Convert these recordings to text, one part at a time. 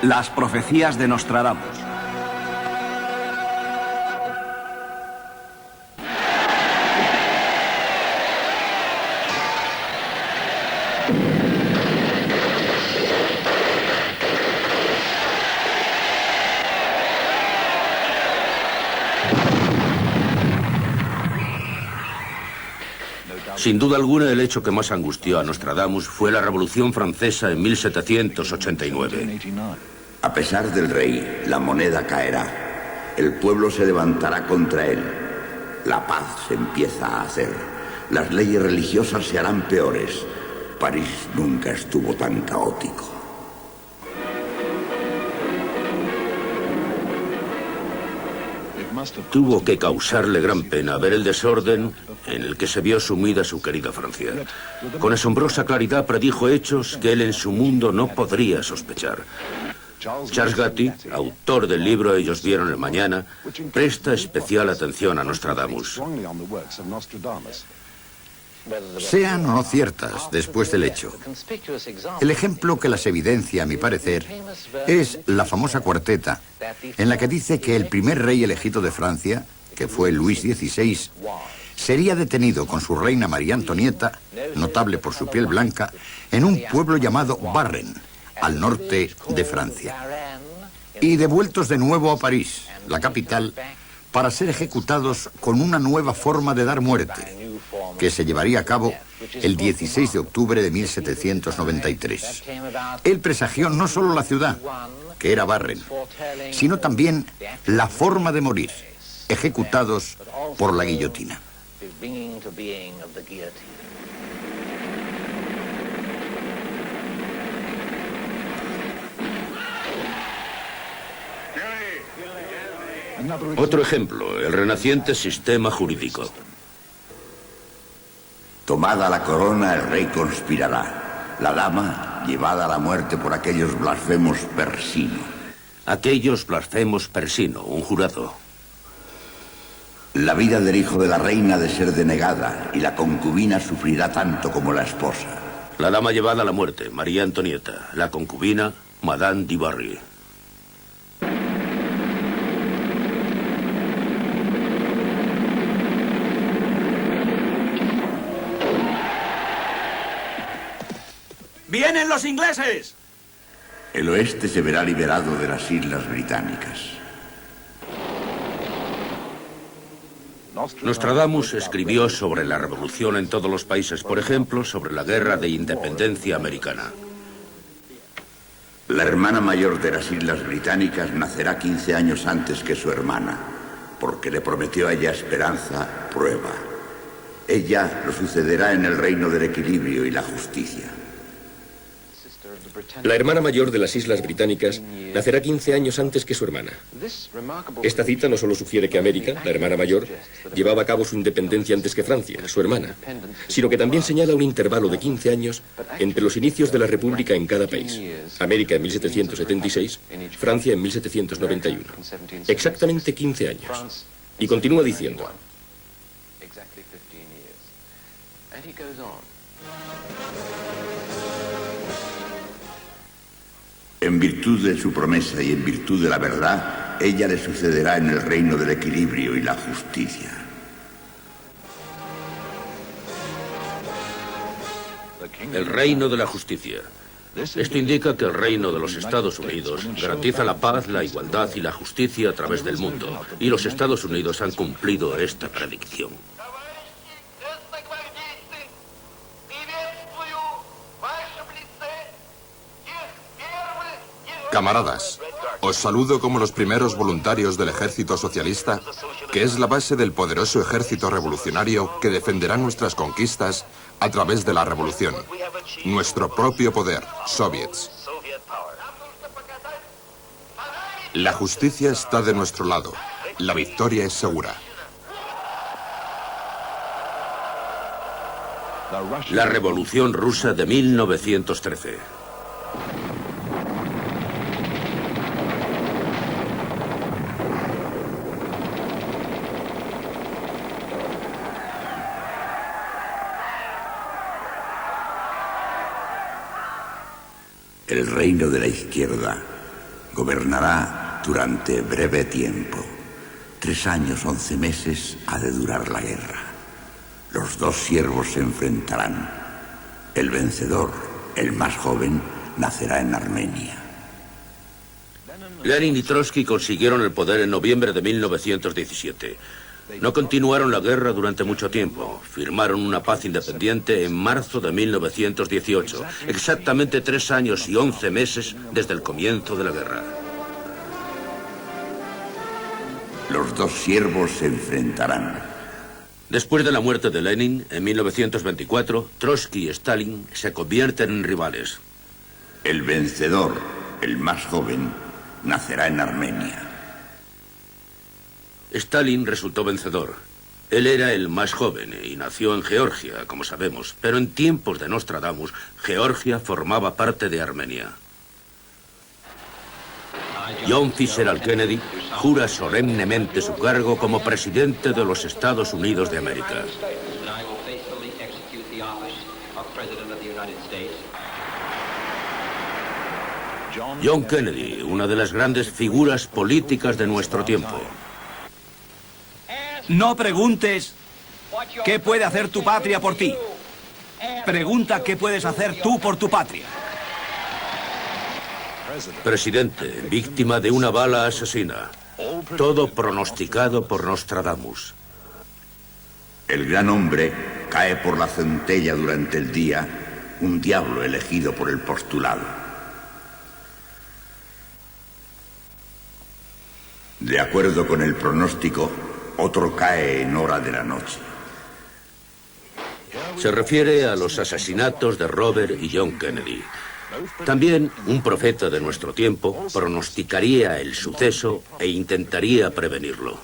Las profecías de Nostradamus. Sin duda alguna, el hecho que más angustió a Nostradamus fue la Revolución Francesa en 1789. A pesar del rey, la moneda caerá. El pueblo se levantará contra él. La paz se empieza a hacer. Las leyes religiosas se harán peores. París nunca estuvo tan caótico. Tuvo que causarle gran pena ver el desorden en el que se vio sumida su querida Francia. Con asombrosa claridad predijo hechos que él en su mundo no podría sospechar. Charles Gatty, autor del libro Ellos vieron el mañana, presta especial atención a Nostradamus. Sean o no ciertas después del hecho, el ejemplo que las evidencia, a mi parecer, es la famosa cuarteta, en la que dice que el primer rey elegido de Francia, que fue Luis XVI, sería detenido con su reina María Antonieta, notable por su piel blanca, en un pueblo llamado Barren, al norte de Francia, y devueltos de nuevo a París, la capital, para ser ejecutados con una nueva forma de dar muerte, que se llevaría a cabo el 16 de octubre de 1793. Él presagió no solo la ciudad, que era Barren, sino también la forma de morir, ejecutados por la guillotina. Otro ejemplo, el renaciente sistema jurídico. Tomada la corona, el rey conspirará. La dama, llevada a la muerte por aquellos blasfemos Persino. Aquellos blasfemos Persino, un jurado. La vida del hijo de la reina ha de ser denegada, y la concubina sufrirá tanto como la esposa. La dama llevada a la muerte, María Antonieta. La concubina, Madame du Barry. ¡Vienen los ingleses! El oeste se verá liberado de las Islas Británicas. Nostradamus escribió sobre la revolución en todos los países, por ejemplo, sobre la guerra de independencia americana. La hermana mayor de las Islas Británicas nacerá 15 años antes que su hermana, porque le prometió a ella esperanza, prueba. Ella lo sucederá en el reino del equilibrio y la justicia. La hermana mayor de las Islas Británicas nacerá 15 años antes que su hermana. Esta cita no solo sugiere que América, la hermana mayor, llevaba a cabo su independencia antes que Francia, su hermana, sino que también señala un intervalo de 15 años entre los inicios de la República en cada país. América en 1776, Francia en 1791. Exactamente 15 años. Y continúa diciendo: En virtud de su promesa y en virtud de la verdad, ella le sucederá en el reino del equilibrio y la justicia. El reino de la justicia. Esto indica que el reino de los Estados Unidos garantiza la paz, la igualdad y la justicia a través del mundo. Y los Estados Unidos han cumplido esta predicción. Camaradas, os saludo como los primeros voluntarios del Ejército Socialista, que es la base del poderoso ejército revolucionario que defenderá nuestras conquistas a través de la revolución. Nuestro propio poder, soviets. La justicia está de nuestro lado. La victoria es segura. La Revolución Rusa de 1913. El reino de la izquierda Gobernará durante breve tiempo. 3 años, 11 meses ha de durar la guerra. Los 2 siervos se enfrentarán. El vencedor, el más joven, nacerá en Armenia. Lenin y Trotsky consiguieron el poder en noviembre de 1917. No continuaron la guerra durante mucho tiempo. Firmaron una paz independiente en marzo de 1918, exactamente 3 años y 11 meses desde el comienzo de la guerra. Los 2 siervos se enfrentarán. Después de la muerte de Lenin, en 1924, Trotsky y Stalin se convierten en rivales. El vencedor, el más joven, nacerá en Armenia. Stalin resultó vencedor. Él era el más joven y nació en Georgia, como sabemos, pero en tiempos de Nostradamus, Georgia formaba parte de Armenia. John Fitzgerald Kennedy jura solemnemente su cargo como presidente de los Estados Unidos de América. John Kennedy, una de las grandes figuras políticas de nuestro tiempo. No preguntes qué puede hacer tu patria por ti. Pregunta qué puedes hacer tú por tu patria. Presidente, víctima de una bala asesina. Todo pronosticado por Nostradamus. El gran hombre cae por la centella durante el día, un diablo elegido por el postulado. De acuerdo con el pronóstico, otro cae en hora de la noche. Se refiere a los asesinatos de Robert y John Kennedy. También un profeta de nuestro tiempo pronosticaría el suceso e intentaría prevenirlo.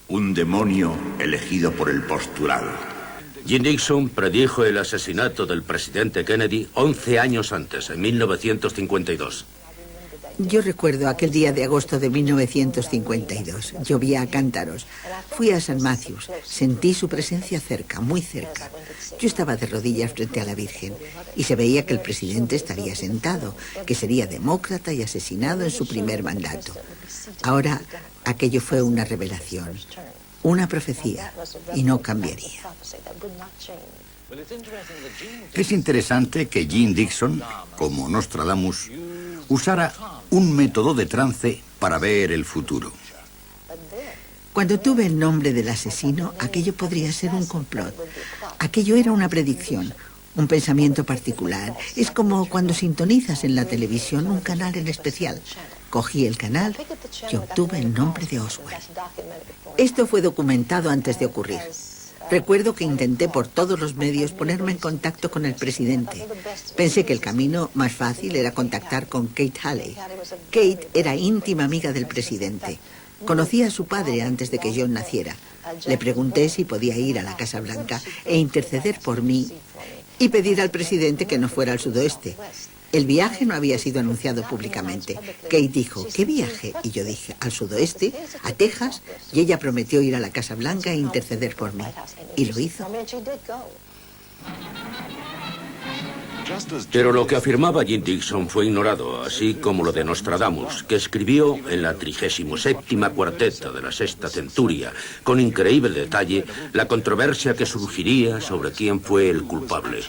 Un demonio elegido por el postulado. Jim Dixon predijo el asesinato del presidente Kennedy 11 años antes, en 1952. Yo recuerdo aquel día de agosto de 1952. Llovía a cántaros. Fui a St. Matthews. Sentí su presencia cerca, muy cerca. Yo estaba de rodillas frente a la Virgen y se veía que el presidente estaría sentado, que sería demócrata y asesinado en su primer mandato. Ahora, aquello fue una revelación, una profecía, y no cambiaría. Es interesante que Jim Dixon, como Nostradamus, usara un método de trance para ver el futuro. Cuando tuve el nombre del asesino, aquello podría ser un complot. Aquello era una predicción, un pensamiento particular. Es como cuando sintonizas en la televisión un canal en especial. Cogí el canal y obtuve el nombre de Oswald. Esto fue documentado antes de ocurrir. Recuerdo que intenté por todos los medios ponerme en contacto con el presidente. Pensé que el camino más fácil era contactar con Kate Haley. Kate era íntima amiga del presidente. Conocía a su padre antes de que John naciera. Le pregunté si podía ir a la Casa Blanca e interceder por mí y pedir al presidente que no fuera al sudoeste. El viaje no había sido anunciado públicamente. Kate dijo, ¿qué viaje? Y yo dije, al sudoeste, a Texas, y ella prometió ir a la Casa Blanca e interceder por mí. Y lo hizo. Pero lo que afirmaba Jim Dixon fue ignorado, así como lo de Nostradamus, que escribió en la 37ª cuarteta de la Sexta Centuria, con increíble detalle, la controversia que surgiría sobre quién fue el culpable.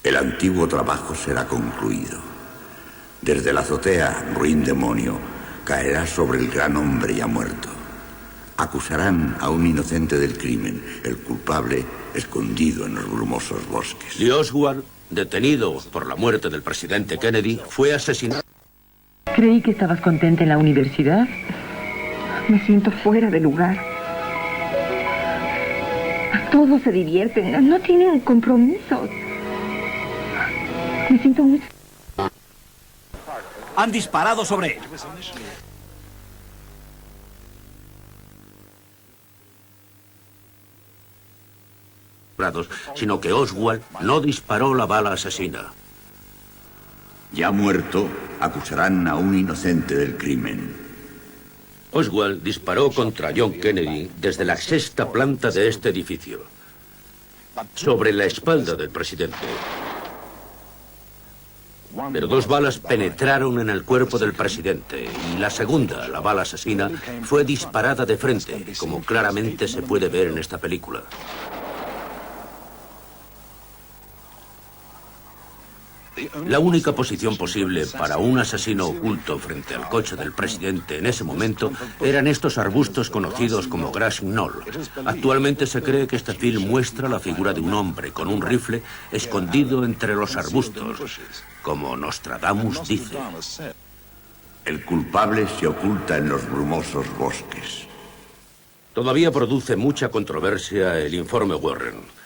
El antiguo trabajo será concluido. Desde la azotea, ruin demonio caerá sobre el gran hombre ya muerto. Acusarán a un inocente del crimen, el culpable escondido en los brumosos bosques. Lee Oswald, detenido por la muerte del presidente Kennedy, fue asesinado. Creí que estabas contenta en la universidad. Me siento fuera de lugar. Todos se divierten, no tienen compromisos. Me siento muy... Han disparado sobre él. Sino que Oswald no disparó la bala asesina. Ya muerto, acusarán a un inocente del crimen. Oswald disparó contra John Kennedy desde la 6ª planta de este edificio, sobre la espalda del presidente. pero 2 balas penetraron en el cuerpo del presidente y la segunda, la bala asesina, fue disparada de frente, como claramente se puede ver en esta película. La única posición posible para un asesino oculto frente al coche del presidente en ese momento eran estos arbustos conocidos como Grass Knoll. Actualmente se cree que este film muestra la figura de un hombre con un rifle escondido entre los arbustos, como Nostradamus dice. El culpable se oculta en los brumosos bosques. Todavía produce mucha controversia el informe Warren.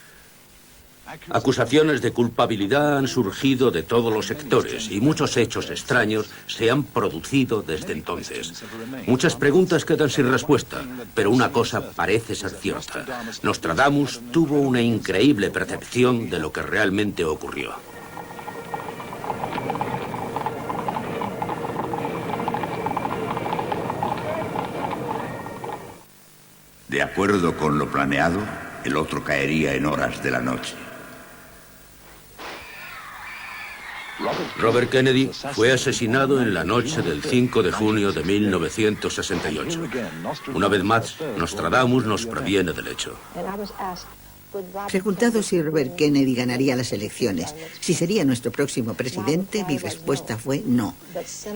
Acusaciones de culpabilidad han surgido de todos los sectores y muchos hechos extraños se han producido desde entonces. Muchas preguntas quedan sin respuesta, pero una cosa parece ser cierta. Nostradamus tuvo una increíble percepción de lo que realmente ocurrió. De acuerdo con lo planeado, el otro caería en horas de la noche. Robert Kennedy fue asesinado en la noche del 5 de junio de 1968. Una vez más, Nostradamus nos previene del hecho. Preguntado si Robert Kennedy ganaría las elecciones, si sería nuestro próximo presidente, mi respuesta fue no.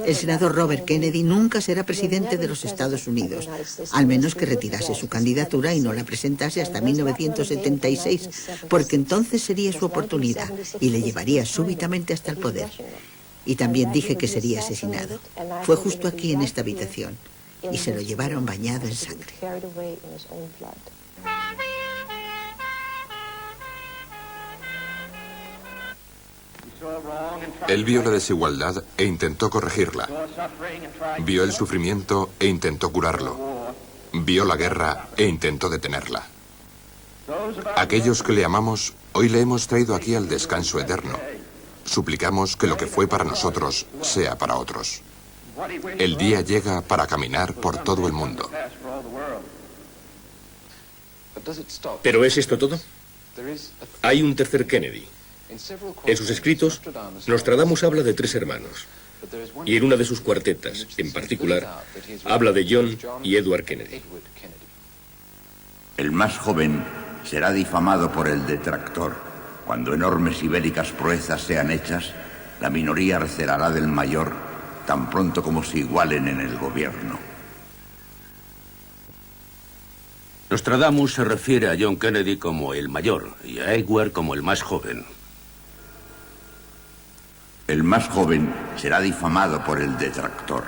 El senador Robert Kennedy nunca será presidente de los Estados Unidos, al menos que retirase su candidatura y no la presentase hasta 1976, porque entonces sería su oportunidad y le llevaría súbitamente hasta el poder. Y también dije que sería asesinado. Fue justo aquí en esta habitación y se lo llevaron bañado en sangre. Él vio la desigualdad e intentó corregirla. Vio el sufrimiento e intentó curarlo. Vio la guerra e intentó detenerla. Aquellos que le amamos, hoy le hemos traído aquí al descanso eterno. Suplicamos que lo que fue para nosotros sea para otros. El día llega para caminar por todo el mundo. ¿Pero es esto todo? Hay un tercer Kennedy. En sus escritos, Nostradamus habla de 3 hermanos. Y en una de sus cuartetas, en particular, habla de John y Edward Kennedy. El más joven será difamado por el detractor. Cuando enormes y bélicas proezas sean hechas, la minoría recelará del mayor tan pronto como se igualen en el gobierno. Nostradamus se refiere a John Kennedy como el mayor y a Edward como el más joven. El más joven será difamado por el detractor.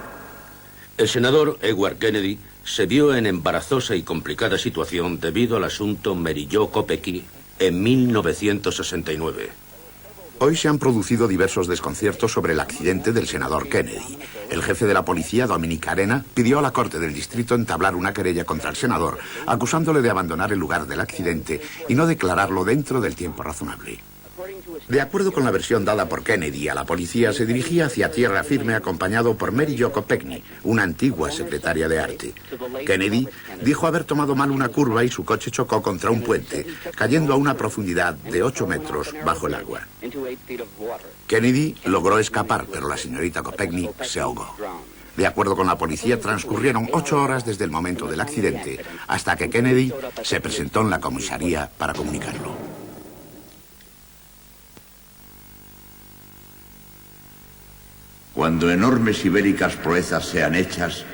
El senador Edward Kennedy se vio en embarazosa y complicada situación debido al asunto Mary Jo Kopecki en 1969. Hoy se han producido diversos desconciertos sobre el accidente del senador Kennedy. El jefe de la policía, Dominic Arena, pidió a la Corte del Distrito entablar una querella contra el senador, acusándole de abandonar el lugar del accidente y no declararlo dentro del tiempo razonable. De acuerdo con la versión dada por Kennedy a la policía, se dirigía hacia tierra firme acompañado por Mary Jo Kopechne, una antigua secretaria de arte. Kennedy dijo haber tomado mal una curva y su coche chocó contra un puente, cayendo a una profundidad de 8 metros bajo el agua. Kennedy logró escapar, pero la señorita Kopechne se ahogó. De acuerdo con la policía, transcurrieron 8 horas desde el momento del accidente hasta que Kennedy se presentó en la comisaría para comunicarlo. Cuando enormes y bélicas proezas sean hechas,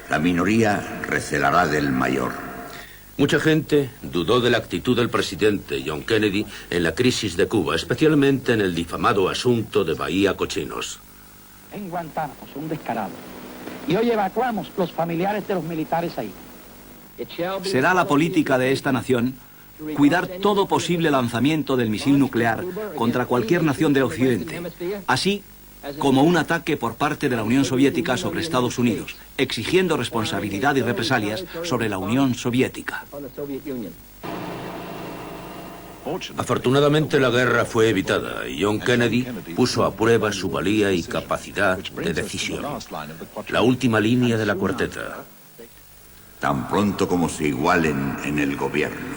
la minoría recelará del mayor. Mucha gente dudó de la actitud del presidente John Kennedy en la crisis de Cuba, especialmente en el difamado asunto de Bahía Cochinos. En Guantánamo, un descarado. Y hoy evacuamos los familiares de los militares ahí. Será la política de esta nación cuidar todo posible lanzamiento del misil nuclear contra cualquier nación de Occidente, así como un ataque por parte de la Unión Soviética sobre Estados Unidos, exigiendo responsabilidad y represalias sobre la Unión Soviética. Afortunadamente la guerra fue evitada y John Kennedy puso a prueba su valía y capacidad de decisión. La última línea de la cuarteta. Tan pronto como se igualen en el gobierno.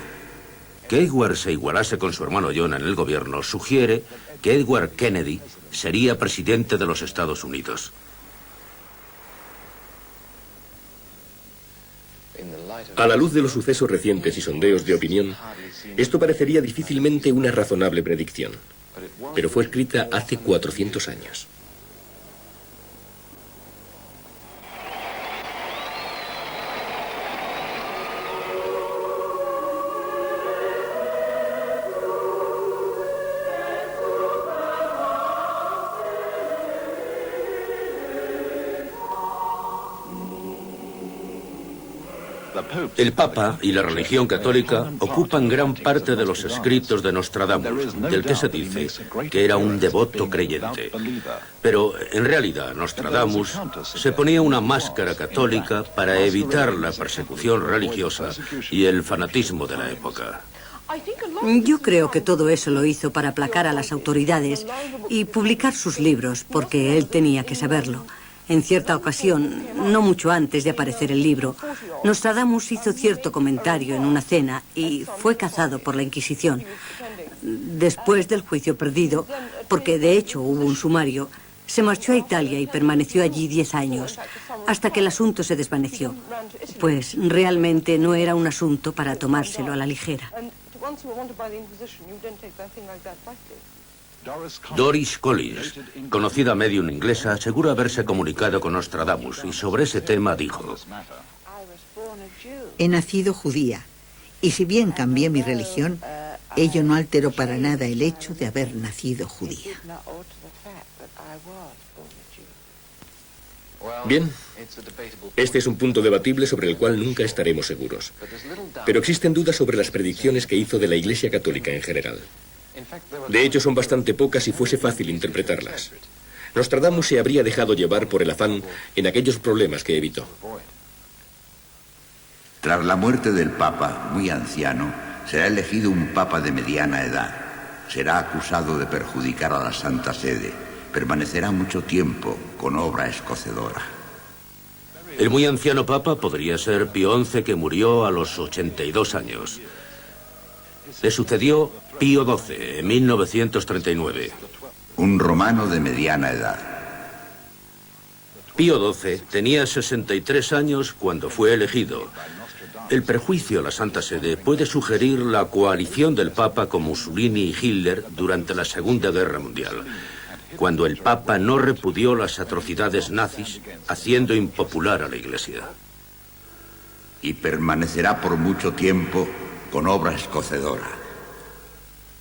que Edward se igualase con su hermano John en el gobierno sugiere que Edward Kennedy sería presidente de los Estados Unidos. A la luz de los sucesos recientes y sondeos de opinión, esto parecería difícilmente una razonable predicción, pero fue escrita hace 400 años. El Papa y la religión católica ocupan gran parte de los escritos de Nostradamus, del que se dice que era un devoto creyente. Pero, en realidad, Nostradamus se ponía una máscara católica para evitar la persecución religiosa y el fanatismo de la época. Yo creo que todo eso lo hizo para aplacar a las autoridades y publicar sus libros, porque él tenía que saberlo. En cierta ocasión, no mucho antes de aparecer el libro, Nostradamus hizo cierto comentario en una cena y fue cazado por la Inquisición. Después del juicio perdido, porque de hecho hubo un sumario, se marchó a Italia y permaneció allí 10 años, hasta que el asunto se desvaneció. Pues realmente no era un asunto para tomárselo a la ligera. Doris Collins, conocida medium inglesa, asegura haberse comunicado con Nostradamus y sobre ese tema dijo: He nacido judía, y si bien cambié mi religión, ello no alteró para nada el hecho de haber nacido judía. Bien, este es un punto debatible sobre el cual nunca estaremos seguros. Pero existen dudas sobre las predicciones que hizo de la Iglesia Católica en general. De hecho, son bastante pocas si fuese fácil interpretarlas. Nostradamus se habría dejado llevar por el afán en aquellos problemas que evitó. Tras la muerte del Papa, muy anciano, será elegido un Papa de mediana edad. Será acusado de perjudicar a la Santa Sede. Permanecerá mucho tiempo con obra escocedora. El muy anciano Papa podría ser Pío XI, que murió a los 82 años. Le sucedió Pío XII en 1939. Un romano de mediana edad. Pío XII tenía 63 años cuando fue elegido. El prejuicio a la Santa Sede puede sugerir la coalición del Papa con Mussolini y Hitler durante la Segunda Guerra Mundial, cuando el Papa no repudió las atrocidades nazis, haciendo impopular a la Iglesia. Y permanecerá por mucho tiempo con obra escocedora.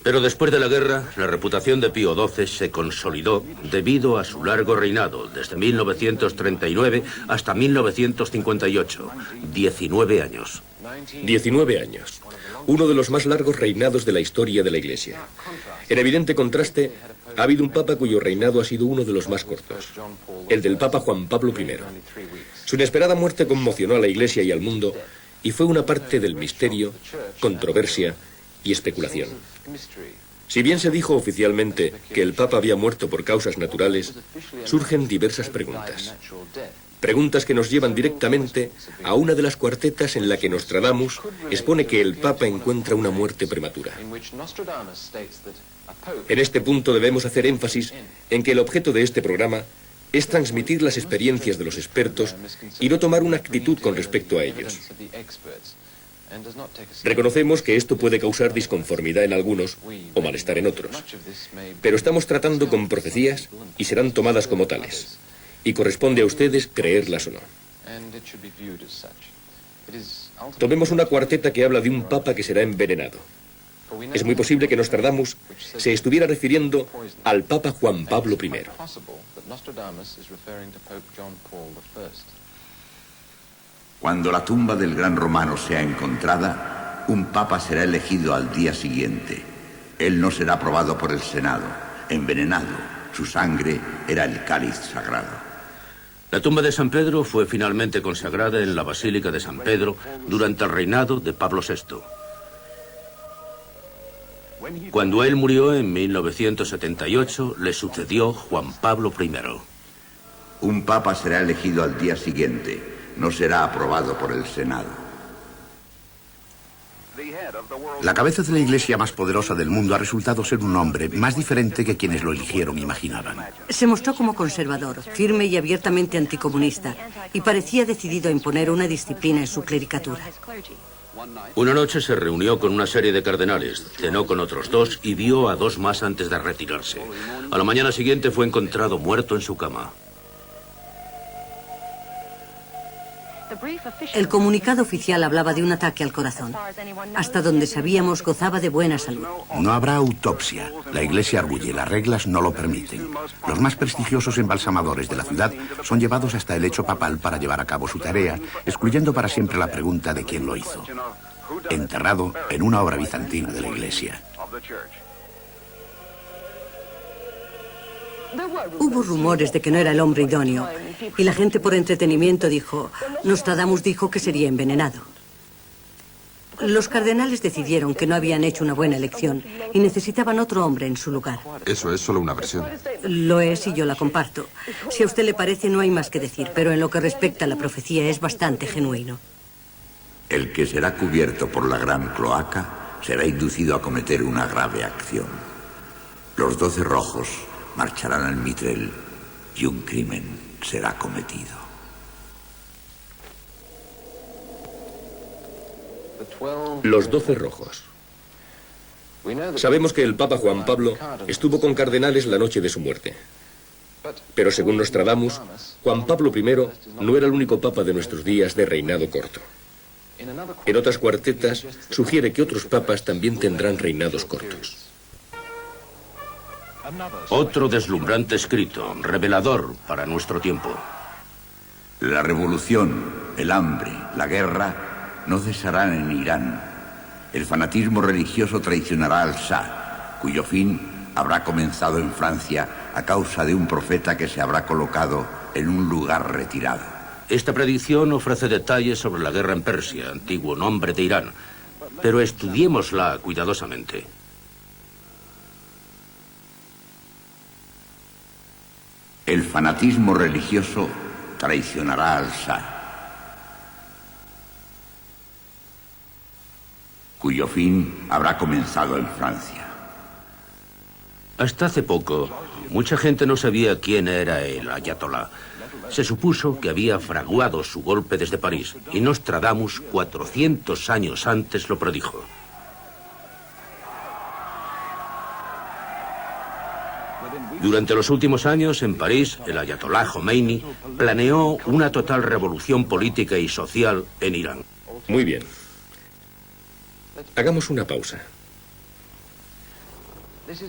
Pero después de la guerra, la reputación de Pío XII se consolidó debido a su largo reinado, desde 1939 hasta 1958, 19 años. 19 años. Uno de los más largos reinados de la historia de la Iglesia. En evidente contraste, ha habido un papa cuyo reinado ha sido uno de los más cortos, el del Papa Juan Pablo I. Su inesperada muerte conmocionó a la Iglesia y al mundo y fue una parte del misterio, controversia y especulación. Si bien se dijo oficialmente que el Papa había muerto por causas naturales, surgen diversas preguntas. Preguntas que nos llevan directamente a una de las cuartetas en la que Nostradamus expone que el Papa encuentra una muerte prematura. En este punto debemos hacer énfasis en que el objeto de este programa es transmitir las experiencias de los expertos y no tomar una actitud con respecto a ellos. Reconocemos que esto puede causar disconformidad en algunos o malestar en otros, pero estamos tratando con profecías y serán tomadas como tales, y corresponde a ustedes creerlas o no. Tomemos una cuarteta que habla de un papa que será envenenado. Es muy posible que Nostradamus se estuviera refiriendo al Papa Juan Pablo I. Cuando la tumba del gran romano sea encontrada, un papa será elegido al día siguiente. Él no será aprobado por el Senado, envenenado. Su sangre era el cáliz sagrado. La tumba de San Pedro fue finalmente consagrada en la Basílica de San Pedro durante el reinado de Pablo VI. Cuando él murió en 1978, le sucedió Juan Pablo I. Un papa será elegido al día siguiente. No será aprobado por el Senado. La cabeza de la iglesia más poderosa del mundo ha resultado ser un hombre más diferente que quienes lo eligieron imaginaban. Se mostró como conservador, firme y abiertamente anticomunista, y parecía decidido a imponer una disciplina en su clericatura. Una noche se reunió con una serie de cardenales, cenó con otros dos y vio a dos más antes de retirarse. A la mañana siguiente fue encontrado muerto en su cama. El comunicado oficial hablaba de un ataque al corazón. Hasta donde sabíamos, gozaba de buena salud. No habrá autopsia. La iglesia arguye, las reglas no lo permiten. Los más prestigiosos embalsamadores de la ciudad son llevados hasta el lecho papal para llevar a cabo su tarea, excluyendo para siempre la pregunta de quién lo hizo. Enterrado en una obra bizantina de la iglesia. Hubo rumores de que no era el hombre idóneo, y la gente por entretenimiento dijo, Nostradamus dijo que sería envenenado. Los cardenales decidieron que no habían hecho una buena elección y necesitaban otro hombre en su lugar. Eso es solo una versión. Lo es y yo la comparto. Si a usted le parece, no hay más que decir, pero en lo que respecta a la profecía es bastante genuino. El que será cubierto por la gran cloaca será inducido a cometer una grave acción. Los 12 rojos marcharán al Mitrel y un crimen será cometido. Los 12 rojos. Sabemos que el Papa Juan Pablo estuvo con cardenales la noche de su muerte. Pero según Nostradamus, Juan Pablo I no era el único papa de nuestros días de reinado corto. En otras cuartetas sugiere que otros papas también tendrán reinados cortos. Otro deslumbrante escrito, revelador para nuestro tiempo. La revolución, el hambre, la guerra no cesarán en Irán. El fanatismo religioso traicionará al Shah, cuyo fin habrá comenzado en Francia a causa de un profeta que se habrá colocado en un lugar retirado. Esta predicción ofrece detalles sobre la guerra en Persia, antiguo nombre de Irán, pero estudiémosla cuidadosamente. El fanatismo religioso traicionará al Shah, cuyo fin habrá comenzado en Francia. Hasta hace poco, mucha gente no sabía quién era el ayatolá. Se supuso que había fraguado su golpe desde París, y Nostradamus, 400 años antes, lo predijo. Durante los últimos años, en París, el ayatolá Jomeini planeó una total revolución política y social en Irán. Muy bien. Hagamos una pausa.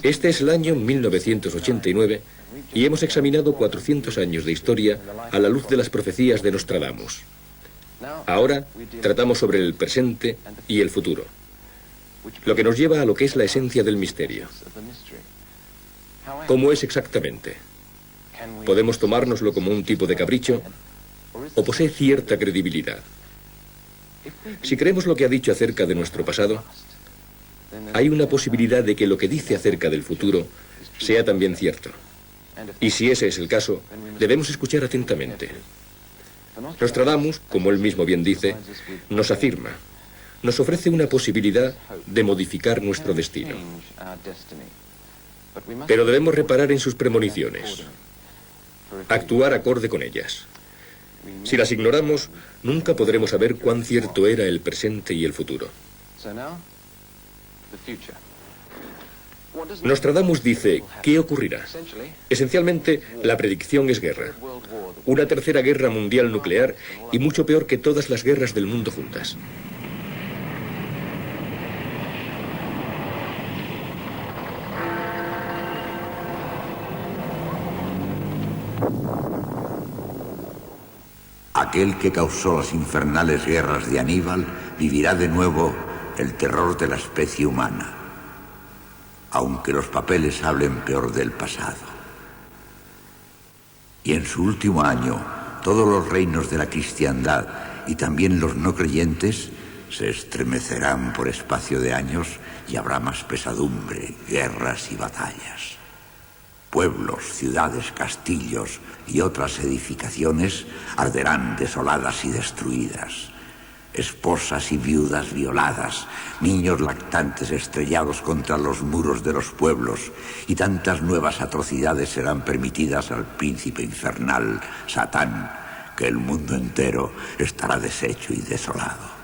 Este es el año 1989 y hemos examinado 400 años de historia a la luz de las profecías de Nostradamus. Ahora tratamos sobre el presente y el futuro, lo que nos lleva a lo que es la esencia del misterio. ¿Cómo es exactamente? ¿Podemos tomárnoslo como un tipo de capricho o posee cierta credibilidad? Si creemos lo que ha dicho acerca de nuestro pasado, hay una posibilidad de que lo que dice acerca del futuro sea también cierto. Y si ese es el caso, debemos escuchar atentamente. Nostradamus, como él mismo bien dice, nos afirma, nos ofrece una posibilidad de modificar nuestro destino. Pero debemos reparar en sus premoniciones, actuar acorde con ellas. Si las ignoramos, nunca podremos saber cuán cierto era el presente y el futuro. Nostradamus dice, ¿qué ocurrirá? Esencialmente, la predicción es guerra. Una tercera guerra mundial nuclear y mucho peor que todas las guerras del mundo juntas. Aquel que causó las infernales guerras de Aníbal vivirá de nuevo el terror de la especie humana, aunque los papeles hablen peor del pasado. Y en su último año, todos los reinos de la cristiandad y también los no creyentes se estremecerán por espacio de años y habrá más pesadumbre, guerras y batallas. Pueblos, ciudades, castillos y otras edificaciones arderán desoladas y destruidas. esposas y viudas violadas, niños lactantes estrellados contra los muros de los pueblos, y tantas nuevas atrocidades serán permitidas al príncipe infernal, Satán, que el mundo entero estará deshecho y desolado.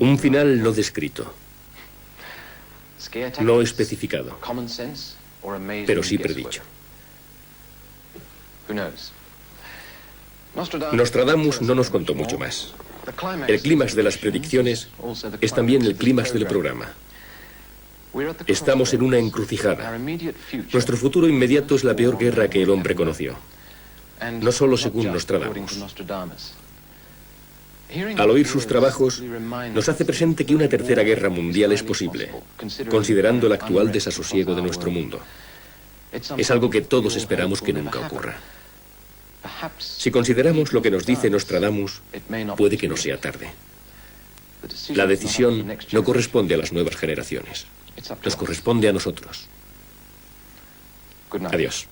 Un final no descrito, no especificado, pero sí predicho. Nostradamus no nos contó mucho más. El clímax de las predicciones es también el clímax del programa. Estamos en una encrucijada. Nuestro futuro inmediato es la peor guerra que el hombre conoció. No solo según Nostradamus. Al oír sus trabajos, nos hace presente que una tercera guerra mundial es posible, considerando el actual desasosiego de nuestro mundo. Es algo que todos esperamos que nunca ocurra. Si consideramos lo que nos dice Nostradamus, puede que no sea tarde. La decisión no corresponde a las nuevas generaciones, nos corresponde a nosotros. Adiós.